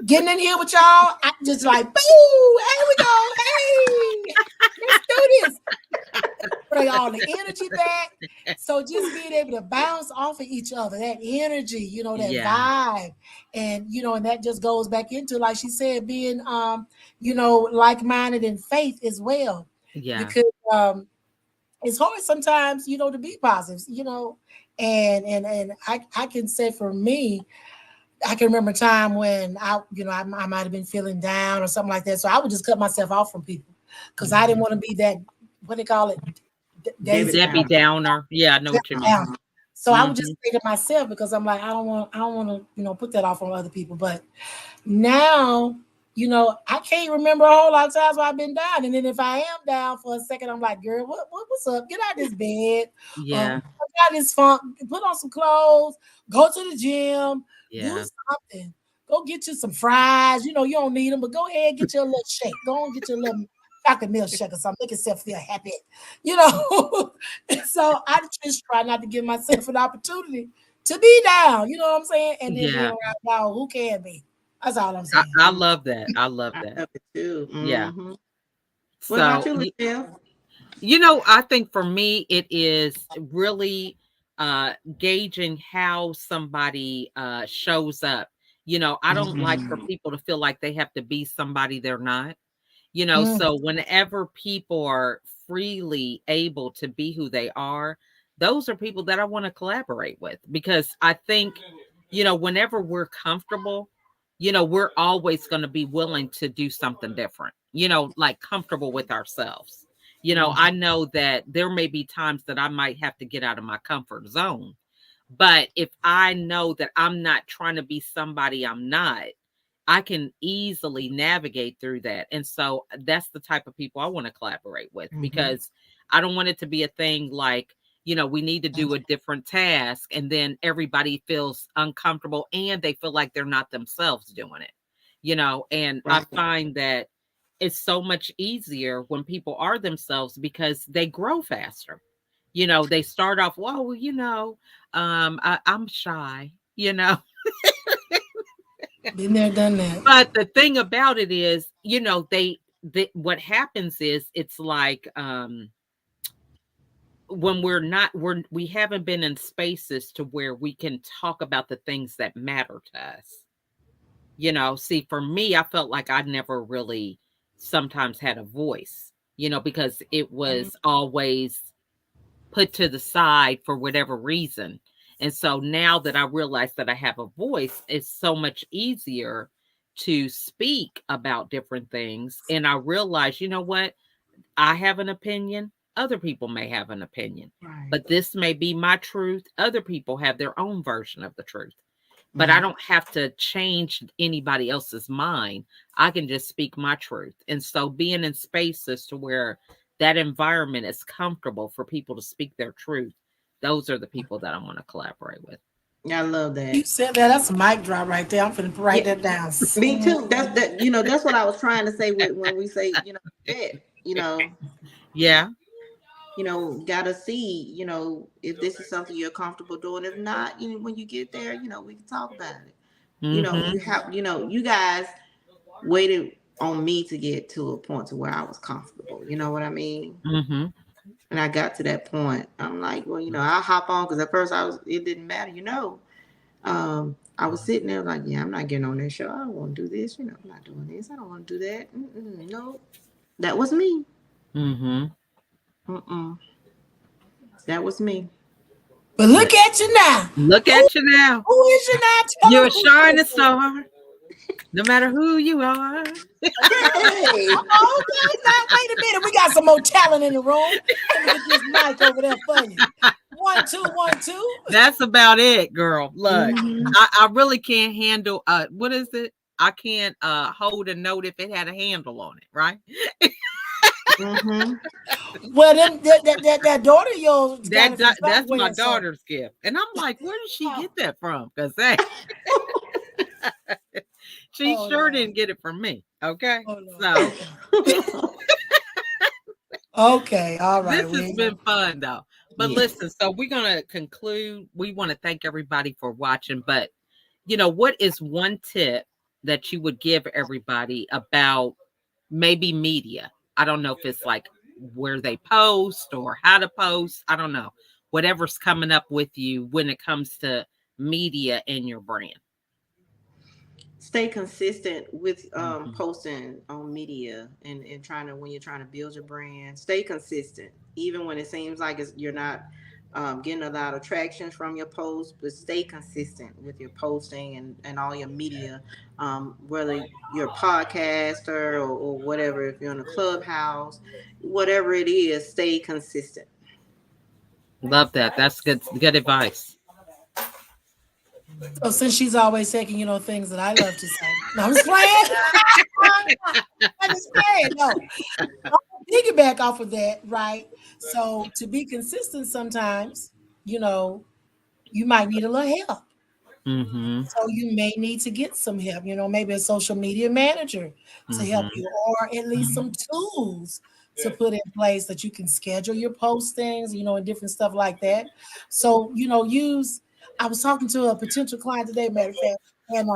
getting in here with y'all, I just like, boo, here we go. Hey, let's do this. Bring all the energy back. So just being able to bounce off of each other, that energy, that Yeah. vibe. And that just goes back into, like she said, being like-minded in faith as well. Yeah. Because it's hard sometimes, to be positive, and I can say for me, I can remember a time when I might have been feeling down or something like that. So I would just cut myself off from people because I didn't want to be that, what they call it, Daisy Debbie Downer. Yeah, I know what you mean. Downer. So I would just Mhm. say to myself, because I'm like, I don't want to, put that off on other people. But now, I can't remember a whole lot of times where I've been down. And then if I am down for a second, I'm like, girl, what's up? Get out of this bed. Yeah. Get out of this funk. Put on some clothes. Go to the gym. Do Yeah. something. Go get you some fries. You don't need them, but go ahead and get you a little shake. Go and get you a little chocolate milkshake or something. Make yourself feel happy. So I just try not to give myself an opportunity to be down. You know what I'm saying? And then being Yeah. around y'all who can be. That's all I'm I, saying. I love that. I love I that. love it too. Yeah. Mm-hmm. What about So, you, Michelle? I think for me, it is really gauging how somebody shows up. I don't like for Mm-hmm. people to feel like they have to be somebody they're not. Mm, So whenever people are freely able to be who they are, those are people that I want to collaborate with because I think, whenever we're comfortable, we're always going to be willing to do something different, like comfortable with ourselves. I know that there may be times that I might have to get out of my comfort zone. But if I know that I'm not trying to be somebody I'm not, I can easily navigate through that. And so that's the type of people I want to collaborate with Mm-hmm. because I don't want it to be a thing like, we need to do a different task and then everybody feels uncomfortable and they feel like they're not themselves doing it, and I Right. find that it's so much easier when people are themselves because they grow faster. They start off, well, I'm shy, been there, done that. but the thing about it is, what happens is it's like when we haven't been in spaces to where we can talk about the things that matter to us. See, for me, I felt like I never really sometimes had a voice, because it Mhm. was always put to the side for whatever reason. And so now that I realize that I have a voice, it's so much easier to speak about different things. And I realize, you know what? I have an opinion. Other people may have an opinion, Right. but this may be my truth. Other people have their own version of the truth, but I Mm-hmm. don't have to change anybody else's mind. I can just speak my truth. And so being in spaces to where that environment is comfortable for people to speak their truth, those are the people that I want to collaborate with. I love You that. said that. That's a mic drop right there. I'm finna write Yeah, that down. me too. That's that. That's what I was trying to say when we say, that, you know, Yeah. gotta see, if this is something you're comfortable doing. If not, when you get there, we can talk about it. You Hmm. have, you guys waited on me to get to a point to where I was comfortable. You know what I mean? Mm-hmm. And I got to that point. I'm like, well, I'll hop on, because at first it didn't matter, I was sitting there like, yeah, I'm not getting on that show. I don't want to do this. I'm not doing this. I don't want to do that. No, that was me. Mm-hmm. That was me. But look at you now. Look at you now. Who is you now? Tell You're a us who shining you is. star. No matter who you are. Hey. Okay, now wait a minute. We got some more talent in the room. Let me get this mic over there for you. 1, 2, 1, 2. That's about it, girl. Look, Mhm. I really can't handle what is it? I can't hold a note if it had a handle on it, right? Mhm. Well, that daughter of yours got it from That's my somewhere, so- daughter's gift. And I'm like, where did she get that from? Because she Oh, sure Lord. didn't get it from me. Okay. Oh, Lord. So Okay, all right. this has been fun though. But Yes. listen, so we're gonna conclude. We want to thank everybody for watching. But what is one tip that you would give everybody about maybe media? I don't know if it's like where they post or how to post. I don't know. Whatever's coming up with you when it comes to media and your brand. Stay consistent with Mhm. posting on media, and when you're trying to build your brand, stay consistent even when it seems like you're not getting a lot of traction from your posts, but stay consistent with your posting and all your media, whether you're a podcaster or whatever. If you're in a clubhouse, whatever it is, stay consistent. Love that. That's good advice. So since she's always taking, things that I love to say. No, I'm just playing. I'm just playing. No. I'll piggyback off of that, right? So to be consistent sometimes, you might need a little help. Mm-hmm. So you may need to get some help, maybe a social media manager to help Mm-hmm. you, or at least some tools to put in place that you can schedule your postings, and different stuff like that. So, I was talking to a potential client today, matter of fact, and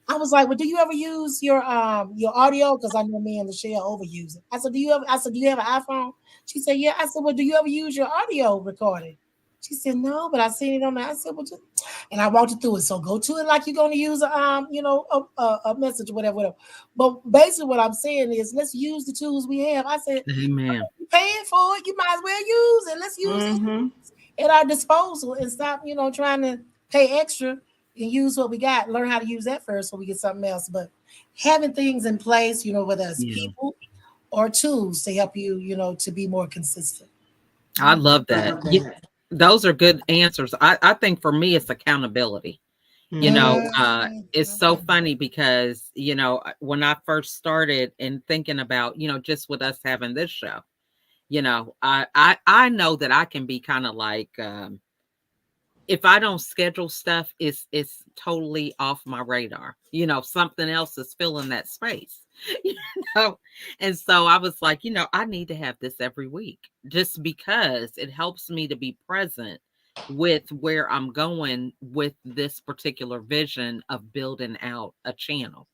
I was like, well, do you ever use your audio? Because I know me and Michelle overuse it. I said, do you have an iPhone? She said, yeah. I said, well, do you ever use your audio recording? She said, no, but I seen it on there. I said, well, and I walked you through it. So go to it like you're going to use a message or whatever. But basically what I'm saying is let's use the tools we have. I said, Amen. you're paying for it. You might as well use it. Let's use it at our disposal and stop, trying to pay extra and use what we got. Learn how to use that first so we get something else. But having things in place, whether it's people or tools to help you, to be more consistent. I love that. Those are good answers. I think for me, it's accountability. It's so funny because, when I first started and thinking about, just with us having this show, I know that I can be kind of like, if I don't schedule stuff, it's totally off my radar. Something else is filling that space. you And so I was like, I need to have this every week just because it helps me to be present with where I'm going with this particular vision of building out a channel.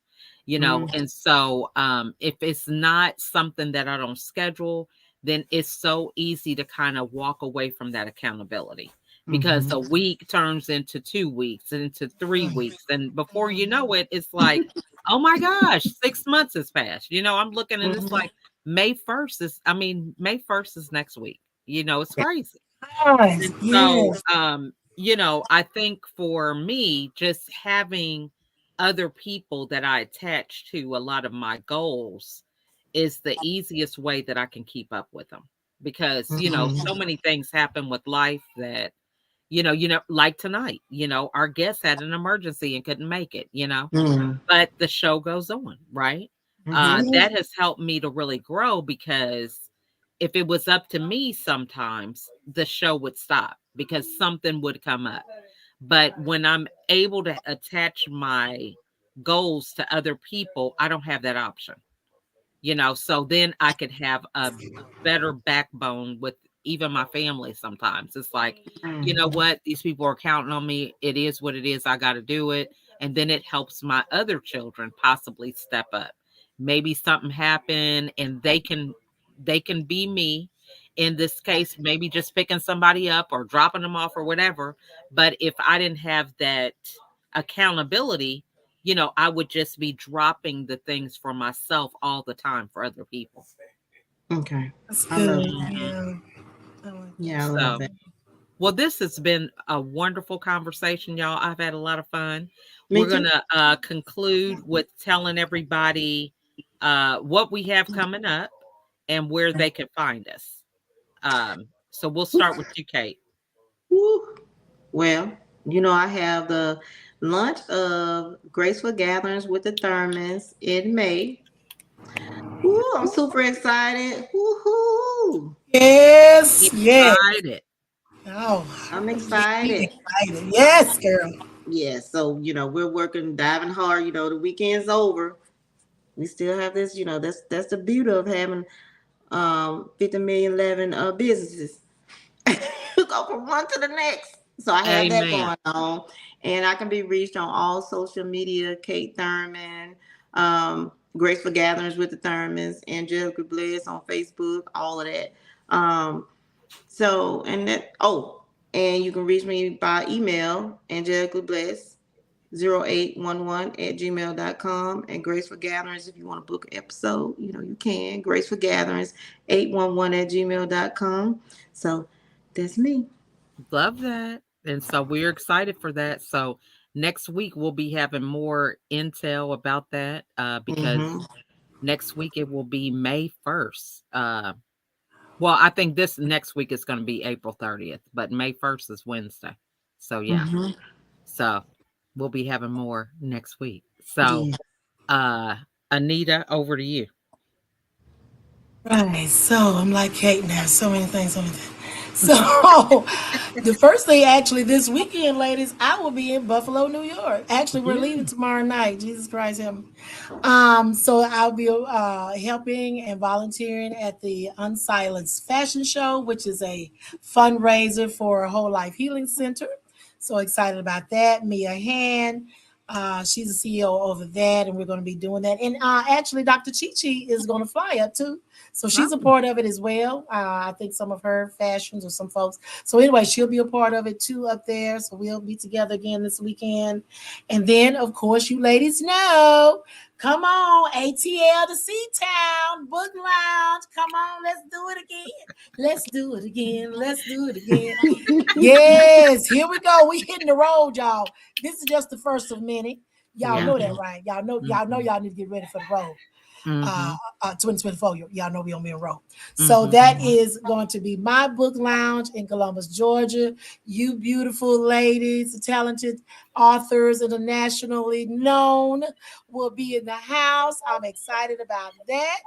And so if it's not something that I don't schedule, then it's so easy to kind of walk away from that accountability because a week turns into 2 weeks and into 3 weeks. And before you know it, it's like, oh my gosh, 6 months has passed. I'm looking and it's like May 1st is next week. It's crazy. Yes, And so, I think for me, just having other people that I attach to a lot of my goals is the easiest way that I can keep up with them because, so many things happen with life that, like tonight, our guest had an emergency and couldn't make it, but the show goes on, right? That has helped me to really grow because if it was up to me, sometimes the show would stop because something would come up. But when I'm able to attach my goals to other people, I don't have that option, so then I could have a better backbone with even my family. Sometimes it's like, you know what, these people are counting on me. It is what it is. I got to do it. and then it helps my other children possibly step up. Maybe something happened and they can be me in this case, maybe just picking somebody up or dropping them off or whatever. But if I didn't have that accountability, I would just be dropping the things for myself all the time for other people. Okay. That's I love good. that. Yeah. I like Yeah, I that. love So, that. well, this has been a wonderful conversation, y'all. I've had a lot of fun. Me We're too. going to conclude with telling everybody what we have coming up and where they can find us. So we'll start with you, Kate. Woo. Well, I have the launch of Graceful Gatherings with the Thurmans in May. Woo, I'm super excited. Woohoo! Yes, yes. Excited. Oh, I'm get me excited. excited. Yes, girl. Yeah, so we're working, diving hard. The weekend's over. We still have this. That's the beauty of having 50 million 11 businesses. Go from one to the next. So I have that Amen. going on, and I can be reached on all social media. Kate Thurman, Graceful Gatherings with the Thurmans, Angelica Bliss on Facebook, all of that. So and that. Oh, and you can reach me by email, Angelica Bliss 0811 at gmail.com, and Graceful Gatherings, if you want to book an episode, you can. Graceful Gatherings 811 at gmail.com. So that's me. Love that. And so we're excited for that. So next week we'll be having more intel about that because Mm-hmm. next week it will be May 1st. Well, I think this next week is going to be April 30th, but May 1st is Wednesday. So yeah. Mm-hmm. So we'll be having more next week. So Yeah. uh Anita, over to you. Right. So I'm like Kate now. So many things, so many things. So the first thing actually this weekend, ladies, I will be in Buffalo, New York. Actually, we're Yeah. leaving tomorrow night. Jesus Christ, help me. So I'll be helping and volunteering at the Unsilenced Fashion Show, which is a fundraiser for a Whole Life Healing Center. So excited about that. Mia Han, she's the CEO over that, and we're going to be doing that. And actually, Dr. Chi Chi is going to fly up too. So she's a Oh, part of it as well. I think some of her fashions or some folks. So anyway, she'll be a part of it too up there. So we'll be together again this weekend. And then, of course, you ladies know, come on, ATL to C-Town, Book Lounge. Come on, let's do it again. Let's do it again. Let's do it again. Yes, here we go. We hitting the road, y'all. This is just the first of many. Y'all yeah. know that, right? Y'all need to get ready for the road. Mm-hmm. 2024. Y'all know we on being road. So Mm-hmm. that is going to be my book lounge in Columbus, Georgia. You beautiful ladies, talented authors, internationally known, will be in the house. I'm excited about that.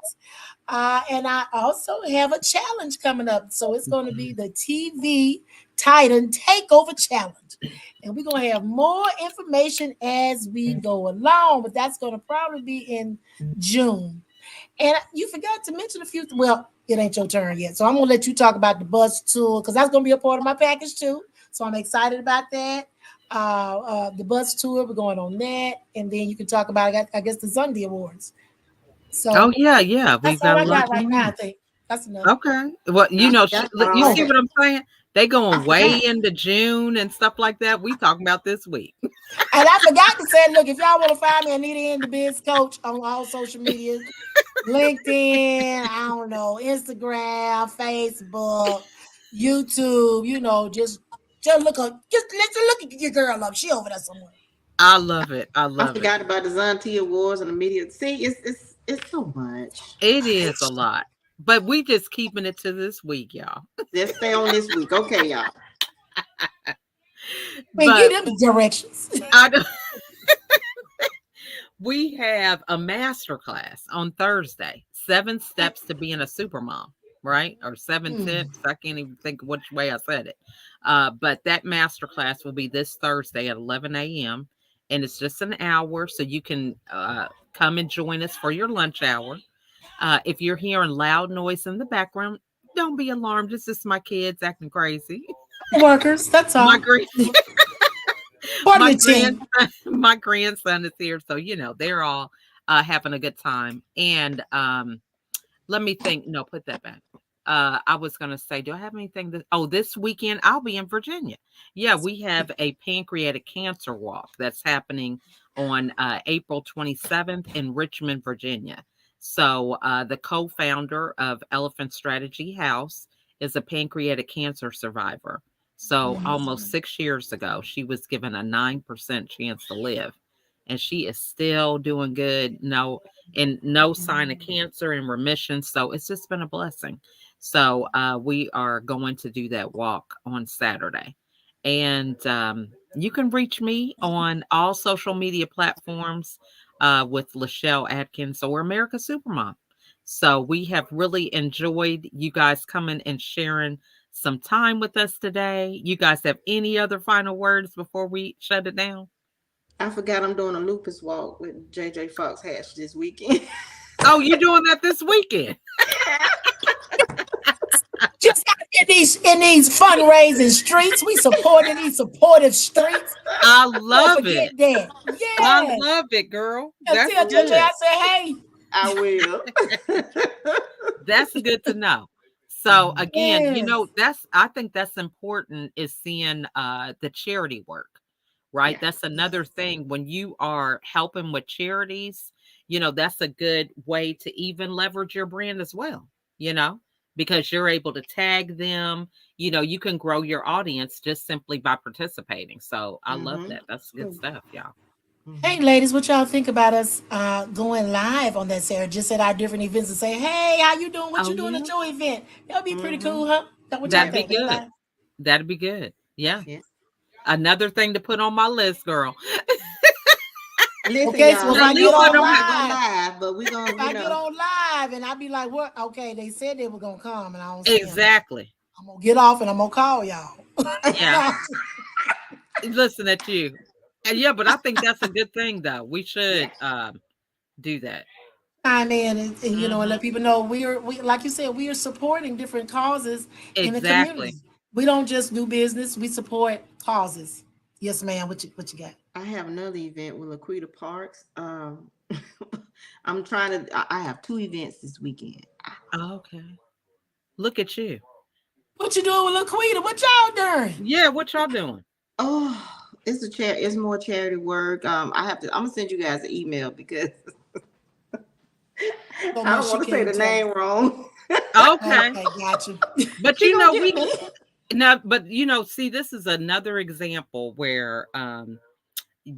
And I also have a challenge coming up. So it's going to be the TV Titan Takeover Challenge. And we're going to have more information as we go along, but that's going to probably be in June. And you forgot to mention a few. Well, it ain't your turn yet. So I'm going to let you talk about the bus tour because that's going to be a part of my package too. So I'm excited about that. The bus tour, we're going on that. And then you can talk about, I guess, the Sunday Awards. Oh So yeah. that's We've all got a I lot got right going now, I on. think. That's enough. Okay. Well, That's you see all. what I'm saying? They I going way forgot. into June and stuff like that. We talking about this week. And I forgot to say, look, if y'all want to find me, Anita in the Biz Coach on all social media, LinkedIn, I don't know, Instagram, Facebook, YouTube, just look at your girl up. She over there somewhere. I love it. I I love it. forgot about the Zonti Awards and the media. See, it's so much. It is a lot. But we just keeping it to this week, y'all. Let's stay on this week, okay, y'all. I mean, But give them the directions. I don't- we have a master class on Thursday, 7 steps to being a supermom, right? Or 7 tips. I can't even think which way I said it. But that master class will be this Thursday at 11 a.m. And it's just an hour. So you can come and join us for your lunch hour. If you're hearing loud noise in the background, don't be alarmed. It's just my kids acting crazy. Workers, that's all. My green Part of My the team. my grandson is here, so they're all having a good time. And let me think. No, put that back. I was gonna say, do I have anything this weekend I'll be in Virginia. Yeah, we have a pancreatic cancer walk that's happening on April 27th in Richmond, Virginia. So the co-founder of Elephant Strategy House is a pancreatic cancer survivor. So almost 6 years ago, she was given a 9% chance to live. And she is still doing good. No sign of cancer in remission. So it's just been a blessing. So we are going to do that walk on Saturday. And you can reach me on all social media platforms with Lachelle Atkins or America Supermom. So we have really enjoyed you guys coming and sharing some time with us today. You guys have any other final words before we shut it down? I forgot I'm doing a lupus walk with JJ Fox Hatch this weekend. Oh, you're doing that this weekend? Just in these fundraising streets, we supporting these supportive streets. I Don't love forget it. that. I Yeah. love it, girl. Tell That's JJ good. I said, hey. I will. That's good to know. So again, Yes. I think that's important is seeing the charity work, right? Yeah. That's another thing when you are helping with charities, that's a good way to even leverage your brand as well, because you're able to tag them, you can grow your audience just simply by participating. So I love that. That's good stuff, y'all. Hey, ladies, what y'all think about us going live on that Saturday, just at our different events and say, hey, how you doing? What Oh you doing yeah, at your event? That would be pretty cool, huh? What y'all that'd be think? Go good. live. That'd be good. Yeah. Yeah. Another thing to put on my list, girl. Listen, Okay, so y'all, if At I we get least know let on we're them not gonna live, live, but we're if gonna, I get on live and I be like, what? Okay, they said they were going to come and I don't see them. exactly. I'm going to get off and I'm going to call y'all. Yeah. Listen at you. And yeah, but I think that's a good thing though. We should do that. Chime in and and let Mhm. people know we like you said, we are supporting different causes in the Exactly. community. We don't just do business, we support causes. Yes, ma'am. What you got? I have another event with Laquita Parks. I'm trying to. I have two events this weekend. Okay. Look at you. What you doing with Laquita? What y'all doing? Yeah, what y'all doing? Oh, it's a It's more charity work. I have to. I'm gonna send you guys an email because So I much don't she want to say can't the tell name us. wrong. Okay. Okay, got you. But She gonna get we me. now, but see, this is another example where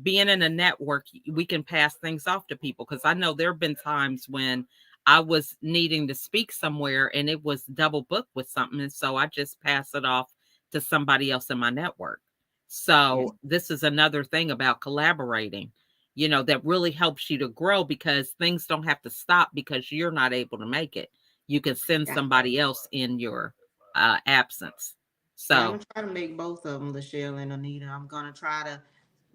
being in a network, we can pass things off to people because I know there have been times when I was needing to speak somewhere and it was double booked with something. And so I just pass it off to somebody else in my network. Yes. So this is another thing about collaborating, that really helps you to grow because things don't have to stop because you're not able to make it. You can send Yeah. somebody else in your absence. Yeah. I'm So, gonna try to make both of them, Lachelle and Anita. I'm gonna try to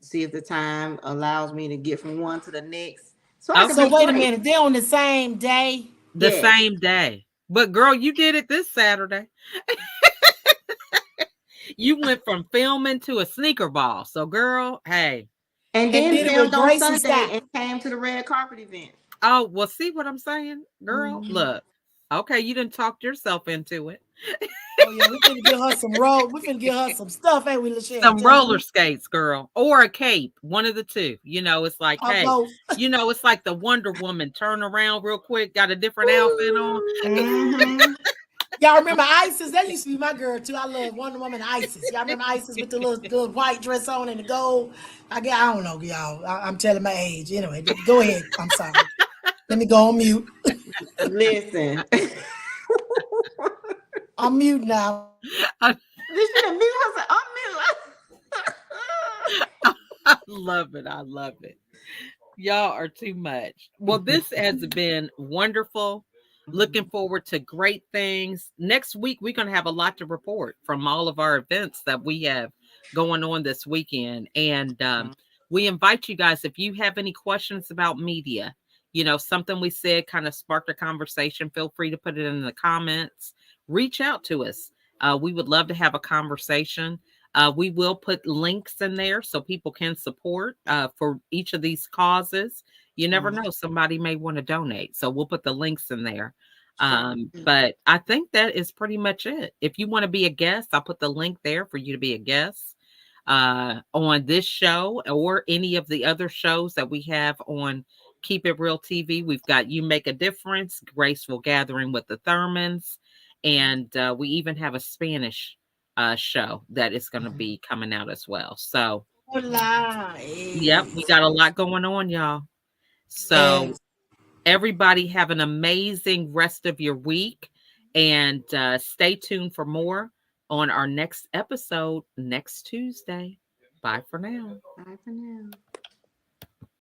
see if the time allows me to get from one to the next, so I can okay. So be wait a great. minute, they're on the same day. The Yes. same day. But girl, you did it this Saturday. You went from filming to a sneaker ball. So girl, hey. And And then did it with filmed on grace and Sunday style. and came to the red carpet event. Oh, well, see what I'm saying? Girl, Mhm. look. Okay, you didn't talk yourself into it. Oh yeah, we finna get her some roll. We finna get her some stuff, ain't we, Lachelle? Some Tell roller me. skates, girl, or a cape, one of the two. It's like, hey, Both. it's like the Wonder Woman turn around real quick, got a different outfit on. Mm-hmm. Y'all remember Isis? That used to be my girl too. I love Wonder Woman Isis. Y'all remember Isis with the little white dress on and the gold? I don't know, y'all. I'm telling my age. Anyway, go ahead. I'm sorry. Let me go on mute. Listen, I'm mute now. this should have mute herself. I'm I love it. I love it. Y'all are too much. Well, this has been wonderful. Looking forward to great things. Next week, we're going to have a lot to report from all of our events that we have going on this weekend. And we invite you guys, if you have any questions about media, something we said kind of sparked a conversation, feel free to put it in the comments. Reach out to us. We would love to have a conversation. We will put links in there so people can support for each of these causes. You never know, somebody may want to donate. So we'll put the links in there. But I think that is pretty much it. If you want to be a guest, I'll put the link there for you to be a guest on this show or any of the other shows that we have on Keep It Real TV. We've got You Make a Difference, Graceful Gathering with the Thurmans, and we even have a Spanish show that is going to be coming out as well. So, Hola. yep, we got a lot going on, y'all. So, Yes. everybody have an amazing rest of your week, and stay tuned for more on our next episode next Tuesday. Bye for now. Bye for now.